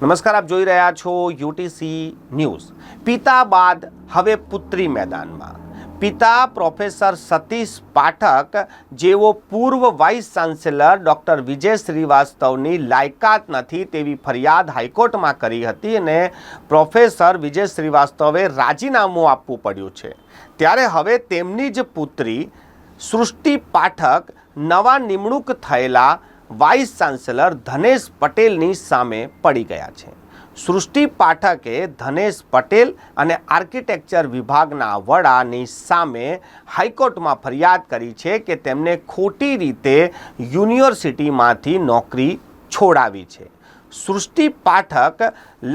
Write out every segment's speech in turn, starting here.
નમસ્કાર, આપ જોઈ રહ્યા છો યુટીસી ન્યૂઝ। પિતા બાદ હવે પુત્રી મેદાનમાં। પિતા પ્રોફેસર સતીશ પાઠક જેઓ પૂર્વ વાઇસ ચાન્સેલર ડૉક્ટર વિજય શ્રીવાસ્તવની લાયકાત નથી તેવી ફરિયાદ હાઈકોર્ટમાં કરી હતી અને પ્રોફેસર વિજય શ્રીવાસ્તવે રાજીનામું આપવું પડ્યું છે। ત્યારે હવે તેમની જ પુત્રી સૃષ્ટિ પાઠક નવા નિમણૂક થયેલા વાઇસ ચાન્સેલર ધનેશ પટેલની સામે પડી ગયા છે। સૃષ્ટિ પાઠકે ધનેશ પટેલ અને આર્કિટેક્ચર વિભાગના વડાની સામે હાઈકોર્ટમાં ફરિયાદ કરી છે કે તેમને ખોટી રીતે યુનિવર્સિટીમાંથી નોકરી છોડાવી છે। સૃષ્ટિ પાઠક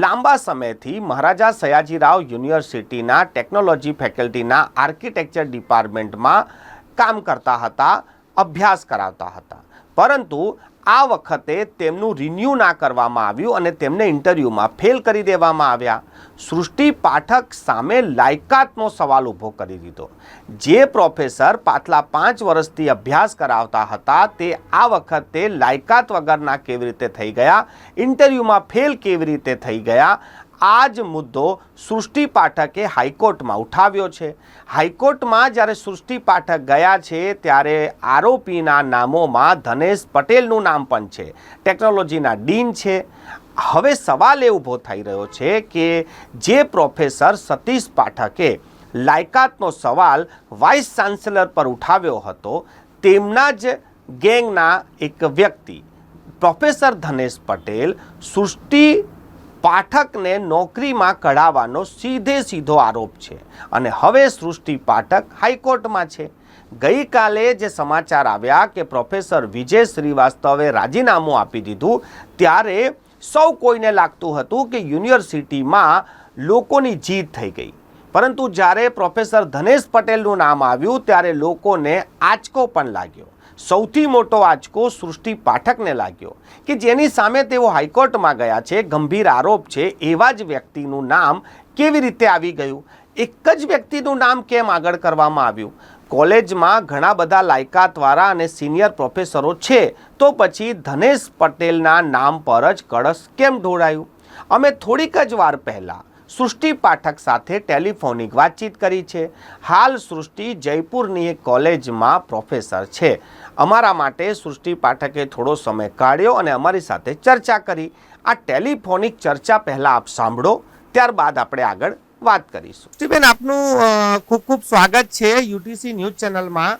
લાંબા સમયથી મહારાજા સયાજીરાવ યુનિવર્સિટીના ટેકનોલોજી ફેકલ્ટીના આર્કિટેક્ચર ડિપાર્ટમેન્ટમાં કામ કરતા હતા, અભ્યાસ કરાવતા હતા, પરંતુ આ વખતે તેમનું રિન્યૂ ના કરવામાં આવ્યું અને તેમને ઇન્ટરવ્યૂમાં ફેલ કરી દેવામાં આવ્યા। સૃષ્ટિ પાઠક સામે લાયકાતનો સવાલ ઊભો કરી દીધો। જે પ્રોફેસર પાછલા 5 વર્ષથી અભ્યાસ કરાવતા હતા તે આ વખતે લાયકાત વગરના કેવી રીતે થઈ ગયા, ઇન્ટરવ્યૂમાં ફેલ કેવી રીતે થઈ ગયા, આ જ મુદ્દો સૃષ્ટિ પાઠકે હાઈકોર્ટમાં ઉઠાવ્યો છે। હાઈકોર્ટમાં જ્યારે સૃષ્ટિ પાઠક ગયા છે ત્યારે આરોપીના નામોમાં ધનેશ પટેલનું નામ પણ છે, ટેકનોલોજીના ડીન છે। હવે સવાલ એ ઊભો થઈ રહ્યો છે કે જે પ્રોફેસર સતીશ પાઠકે લાયકાતનો સવાલ વાઇસ ચાન્સેલર પર ઉઠાવ્યો હતો તેમના જ ગેંગના એક વ્યક્તિ પ્રોફેસર ધનેશ પટેલ સૃષ્ટિ પાઠકને નોકરીમાં કઢાવવાનો સીધો આરોપ છે અને હવે સૃષ્ટિ પાઠક હાઈકોર્ટમાં છે। ગઈકાલે જે સમાચાર આવ્યા કે પ્રોફેસર વિજય શ્રીવાસ્તવે રાજીનામું આપી દીધું ત્યારે સૌ કોઈને લાગતું હતું કે યુનિવર્સિટીમાં લોકોની જીત થઈ ગઈ, પરંતુ જ્યારે પ્રોફેસર ધનેશ પટેલનું નામ આવ્યું ત્યારે લોકોને આંચકો પણ લાગ્યો। સૌથી મોટો આંચકો સૃષ્ટિ પાઠકને લાગ્યો કે જેની સામે તેઓ હાઈકોર્ટમાં ગયા છે, ગંભીર આરોપ છે, એવા જ વ્યક્તિનું નામ કેવી રીતે આવી ગયું, એક જ વ્યક્તિનું નામ કેમ આગળ કરવામાં આવ્યું? કોલેજમાં ઘણા બધા લાયકાતવાળા અને સિનિયર પ્રોફેસરો છે તો પછી ધનેશ પટેલના નામ પર જ કળશ કેમ ઢોળાયું? અમે થોડીક જ વાર પહેલાં સૃષ્ટિ પાઠક સાથે ટેલિફોનિક વાતચીત કરી છે। હાલ સૃષ્ટિ જયપુરની એક કોલેજમાં પ્રોફેસર છે। અમારા માટે સૃષ્ટિ પાઠકે થોડો સમય કાઢ્યો અને અમારી સાથે ચર્ચા કરી। આ ટેલિફોનિક ચર્ચા પહેલાં આપ સાંભળો, ત્યારબાદ આપણે આગળ વાત કરીશું। સૃષ્ટિબેન, આપનું ખૂબ ખૂબ સ્વાગત છે યુટીસી ન્યૂઝ ચેનલમાં।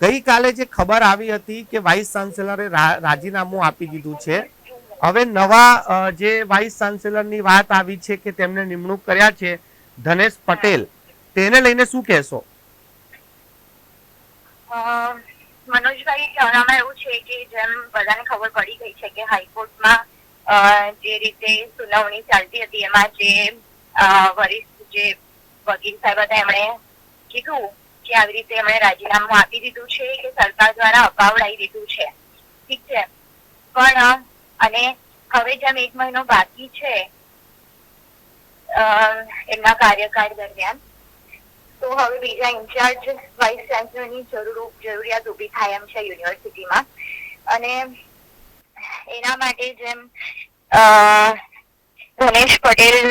ગઈકાલે જે ખબર આવી હતી કે વાઇસ ચાન્સેલરે રાજીનામું આપી દીધું છે, હવે નવા જે વાઇસ ચાન્સેલરની વાત આવી છે કે તેમને નિમણૂક કર્યા છે ધનેશ પટેલ, તેને લઈને શું કહેશો? મનોજભાઈ, કહેવામાં એવું છે કે જેમ બધાને ખબર પડી ગઈ છે કે હાઈકોર્ટમાં જે રીતે સુનાવણી ચાલતી હતી એમાં જે વરિષ્ઠ જે વકીલ સાહેબ હતા એમણે કીધું કે આવી રીતે એમણે રાજીનામું આપી દીધું છે કે સરકાર દ્વારા અપાવડાવી દીધું છે, ઠીક છે, પણ અને હવે જેમ 1 મહિનો બાકી છે એમના કાર્યકાળ દરમિયાન, તો હવે બીજા ઇન્ચાર્જ વાઇસ ચાન્સલરની જરૂરિયાત ઊભી થાય એમ છે યુનિવર્સિટીમાં, અને એના માટે જેમ ધનેશ પટેલ,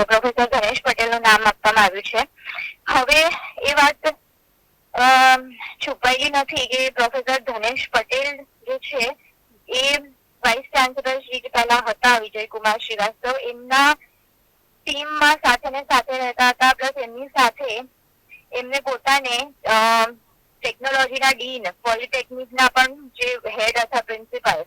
પ્રોફેસર ધનેશ પટેલનું નામ આપવામાં આવ્યું છે। હવે એ વાત છુપાયેલી નથી કે પ્રોફેસર ધનેશ પટેલ જે છે એ વાઇસ ચાન્સેલર શ્રી પહેલા હતા વિજયકુમાર શ્રીવાસ્તવ, એમના ટીમમાં સાથે ને સાથે રહેતા હતા, પ્લસ એમની સાથે એમને પોતાને ટેકનોલોજીના ડીન, પોલિટેકનિકના પણ જે હેડ હતા, principal,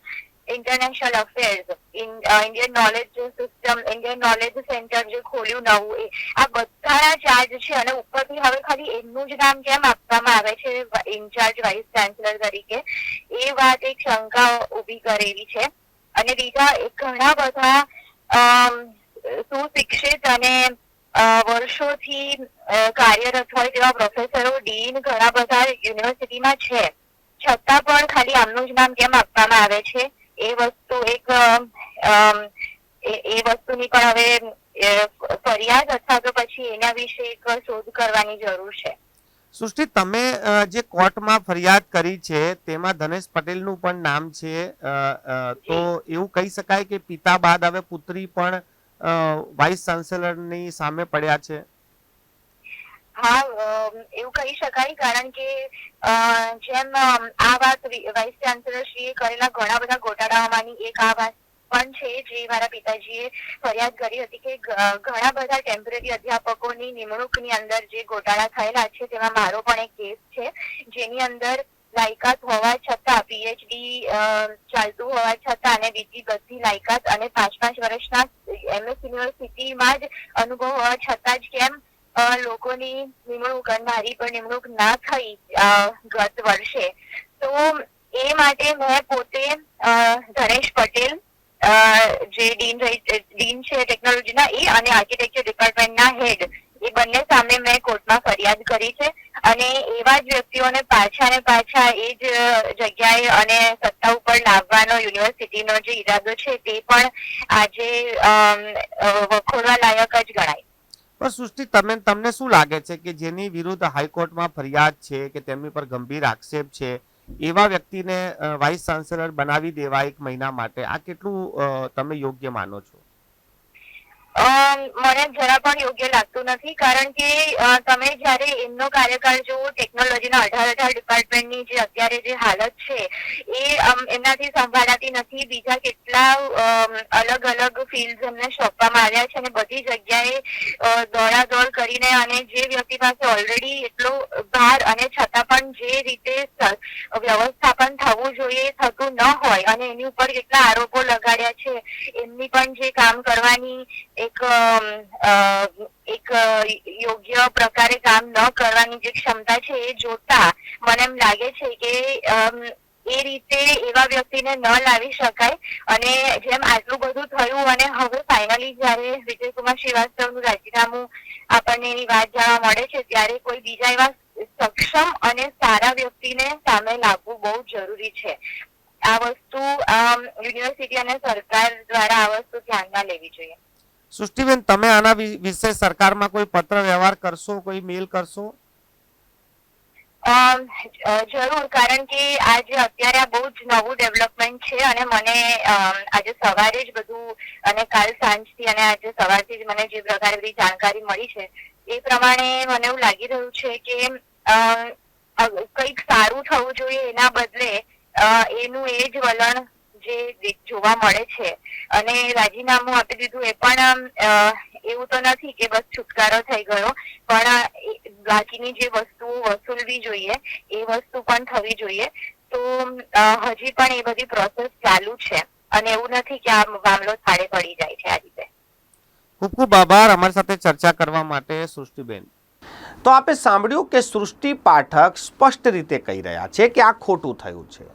international affairs, Indian knowledge system, Indian knowledge centre જે ખોલ્યું નવું, આ બધાના ચાર્જ છે અને ઉપરથી હવે ખાલી એમનું જ નામ કેમ આપવામાં આવે છે ઇન્ચાર્જ વાઇસ ચાન્સેલર તરીકે, એ વાત એક શંકા ઊભી કરેલી છે। અને બીજા ઘણા બધા સુશિક્ષિત અને વર્ષોથી કાર્યરત હોય તેવા પ્રોફેસરો, ડીન ઘણા બધા યુનિવર્સિટીમાં છે, છતાં પણ ખાલી આમનું જ નામ કેમ આપવામાં આવે છે એ વસ્તુ એ વસ્તુની પણ હવે ફરિયાદ અથવા તો પછી એના વિશે એક શોધ કરવાની જરૂર છે। સૃષ્ટિ, તમે જે કોર્ટમાં ફરિયાદ કરી છે તેમાં ધનેશ પટેલનું પણ નામ છે, તો એવું કહી શકાય કે પિતા બાદ હવે પુત્રી પણ વાઇસ ચાન્સેલરની સામે પડ્યા છે. હા, એવું કહી શકાય, કારણ કે જેમ આ વાત વાઇસ ચાન્સેલર શ્રીએ કરેલા ઘણા બધા ગોટાળાઓમાંની એક આ વાત પણ છે, જે મારા પિતાજીએ ફરિયાદ કરી હતી કે ઘણા બધા ટેમ્પરરી અધ્યાપકોની નિમણૂકની અંદર જે ગોટાળા થયેલા છે તેમાં મારો પણ એક કેસ છે, જેની અંદર લાયકાત હોવા છતાં, પીએચડી ચાલતું હોવા છતાં અને બીજી બધી લાયકાત અને 5-5 વર્ષના MS યુનિવર્સિટીમાં જ અનુભવ હોવા છતાં જ કેમ લોકોની નિમણૂક, મારી પણ નિમણૂક ના થઈ ગત વર્ષે. તો એ માટે મેં પોતે ધનેશ પટેલ, જે ડીન છે ટેકનોલોજીના, એ અને આર્કિટેક્ચર ડિપાર્ટમેન્ટના હેડ, એ બંને સામે મેં કોર્ટમાં ફરિયાદ કરી છે. અને એવા જ વ્યક્તિઓને પાછા ને પાછા એ જ જગ્યાએ અને સત્તા ઉપર લાવવાનો યુનિવર્સિટીનો જે ઈરાદો છે તે પણ આજે વખોડવા લાયક જ ગણાય. પણ સૃષ્ટિ, તમને શું લાગે છે કે જેની વિરુદ્ધ હાઈકોર્ટમાં ફરિયાદ છે કે તેમની પર ગંભીર આક્ષેપ છે, એવા વ્યક્તિને વાઇસ ચાન્સેલર બનાવી દેવા 1 મહિના માટે, આ કેટલું તમે યોગ્ય માનો છો? મને જરા પણ યોગ્ય લાગતું નથી, કારણ કે તમે જયારે એમનો કાર્યકાળ જુઓ, ટેકનોલોજીના 18 ડિપાર્ટમેન્ટની જે અત્યારે જે હાલત છે એ એમનાથી સંભાળાતી નથી. બીજા કેટલા અલગ અલગ ફિલ્ડ એમને સોંપવામાં આવ્યા છે અને બધી જગ્યાએ દોડાદોડ કરીને, અને જે વ્યક્તિ પાસે ઓલરેડી એટલો ભાર અને છતાં પણ જે રીતે વ્યવસ્થાપન થવું જોઈએ થતું ન હોય, અને એની ઉપર કેટલા આરોપો લગાડ્યા છે, એમની પણ જે કામ કરવાની એક યોગ્ય પ્રકારે કામ ન કરવાની જે ક્ષમતા છે એ જોતા મને એમ લાગે છે કે એ રીતે એવા વ્યક્તિને ન લાવી શકાય. અને જેમ આટલું બધું થયું અને હવે ફાઇનલી જયારે વિજયકુમાર શ્રીવાસ્તવનું રાજીનામું આપણને એની વાત જાણવા મળે છે, ત્યારે કોઈ બીજા એવા સક્ષમ અને સારા વ્યક્તિને સામે લાવવું બહુ જરૂરી છે. આ વસ્તુ યુનિવર્સિટી અને સરકાર દ્વારા આ વસ્તુ ધ્યાનમાં લેવી જોઈએ. સૃષ્ટિબેન, તમે આના વિશે સરકારમાં કોઈ પત્ર વ્યવહાર કરશો, કોઈ મેલ કરશો? જરૂર, કારણ કે આજે અત્યારે આ બહુ જ નવું ડેવલપમેન્ટ છે અને મને આજે સવારે જ બધું, અને કાલ સાંજથી અને આજે સવારથી જ મને જે પ્રકારે બધી જાણકારી મળી છે એ પ્રમાણે મને એવું લાગી રહ્યું છે કે કંઈક સારું થવું જોઈએ, એના બદલે એનું એ જ વલણ જે જોવા મળે છે. અને રાજીનામું આપી દીધું એ પણ એવું તો નથી કે બસ છુટકારો થઈ ગયો, પણ બાકીની જે વસ્તુઓ વસૂલવી જોઈએ એ વસ્તુ પણ થવી જોઈએ. તો હજી પણ એ બધી પ્રોસેસ ચાલુ છે અને એવું નથી કે આ મામલો થાળે પડી જાય છે આ રીતે. ખૂબ ખૂબ આભાર અમારી સાથે ચર્ચા કરવા માટે, સૃષ્ટિબેન. તો આપણે સાંભળ્યું કે સૃષ્ટિ પાઠક સ્પષ્ટ રીતે કહી રહ્યા છે કે આ ખોટું થયું છે.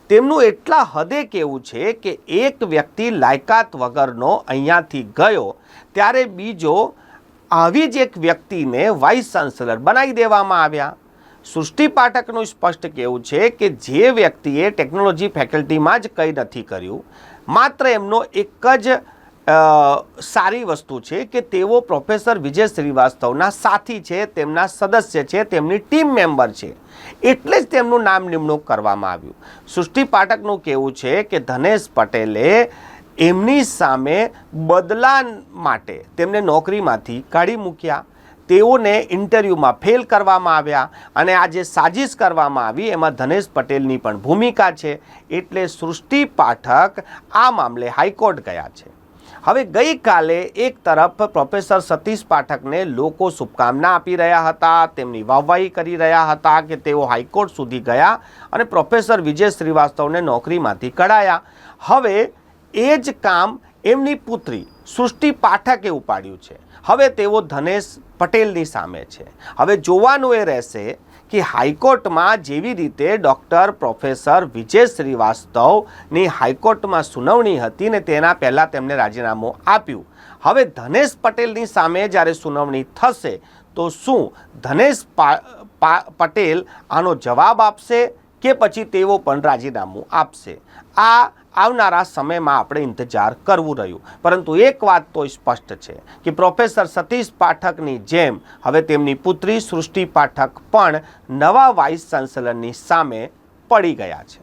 તેમનું એટલા હદે કહેવું છે કે એક વ્યક્તિ લાયકાત વગરનો અહીંયાથી ગયો ત્યારે બીજો આવી જ એક વ્યક્તિને વાઇસ ચાન્સેલર બનાવી દેવામાં આવ્યા. સૃષ્ટિ પાઠકનું સ્પષ્ટ કહેવું છે કે જે વ્યક્તિએ ટેકનોલોજી ફેકલ્ટીમાં જ કંઈ નથી કર્યું, માત્ર એમનો એક જ સારી વસ્તુ છે કે તેઓ પ્રોફેસર વિજય શ્રીવાસ્તવના સાથી છે, તેમના સદસ્ય છે, તેમની ટીમ મેમ્બર છે, એટલે જ તેમનું નામ નિમણૂક કરવામાં આવ્યું. સૃષ્ટિ પાઠકનું કહેવું છે કે ધનેશ પટેલે એમની સામે બદલા માટે તેમને નોકરીમાંથી કાઢી મૂક્યા, તેઓને ઇન્ટરવ્યૂમાં ફેલ કરવામાં આવ્યા, અને આ જે સાજિશ કરવામાં આવી એમાં ધનેશ પટેલની પણ ભૂમિકા છે. એટલે સૃષ્ટિ પાઠક આ મામલે હાઈકોર્ટ ગયા છે. હવે ગઈકાલે એક તરફ પ્રોફેસર સતીશ પાઠકને લોકો શુભકામના આપી રહ્યા હતા, તેમની વાહવાહી કરી રહ્યા હતા કે તેઓ હાઈકોર્ટ સુધી ગયા અને પ્રોફેસર વિજય શ્રીવાસ્તવને નોકરીમાંથી કઢાયા. હવે એ જ કામ એમની પુત્રી સૃષ્ટિ પાઠકે ઉપાડ્યું છે. હવે તેઓ ધનેશ પટેલની સામે છે. હવે જોવાનું એ રહેશે કે હાઈકોર્ટમાં જેવી રીતે ડૉક્ટર પ્રોફેસર વિજય શ્રીવાસ્તવની હાઈકોર્ટમાં સુનાવણી હતી ને તેના પહેલાં તેમને રાજીનામું આપ્યું, હવે ધનેશ પટેલની સામે જ્યારે સુનાવણી થશે તો શું ધનેશ પટેલ આનો જવાબ આપશે કે પછી તેઓ પણ રાજીનામું આપશે? આ આવનારા સમયમાં આપણે ઇંતજાર કરવું રહ્યું. પરંતુ એક વાત તો સ્પષ્ટ છે કે પ્રોફેસર સતીશ પાઠકની જેમ હવે તેમની પુત્રી સૃષ્ટિ પાઠક પણ નવા વાઇસ ચાન્સેલરની સામે પડી ગયા છે.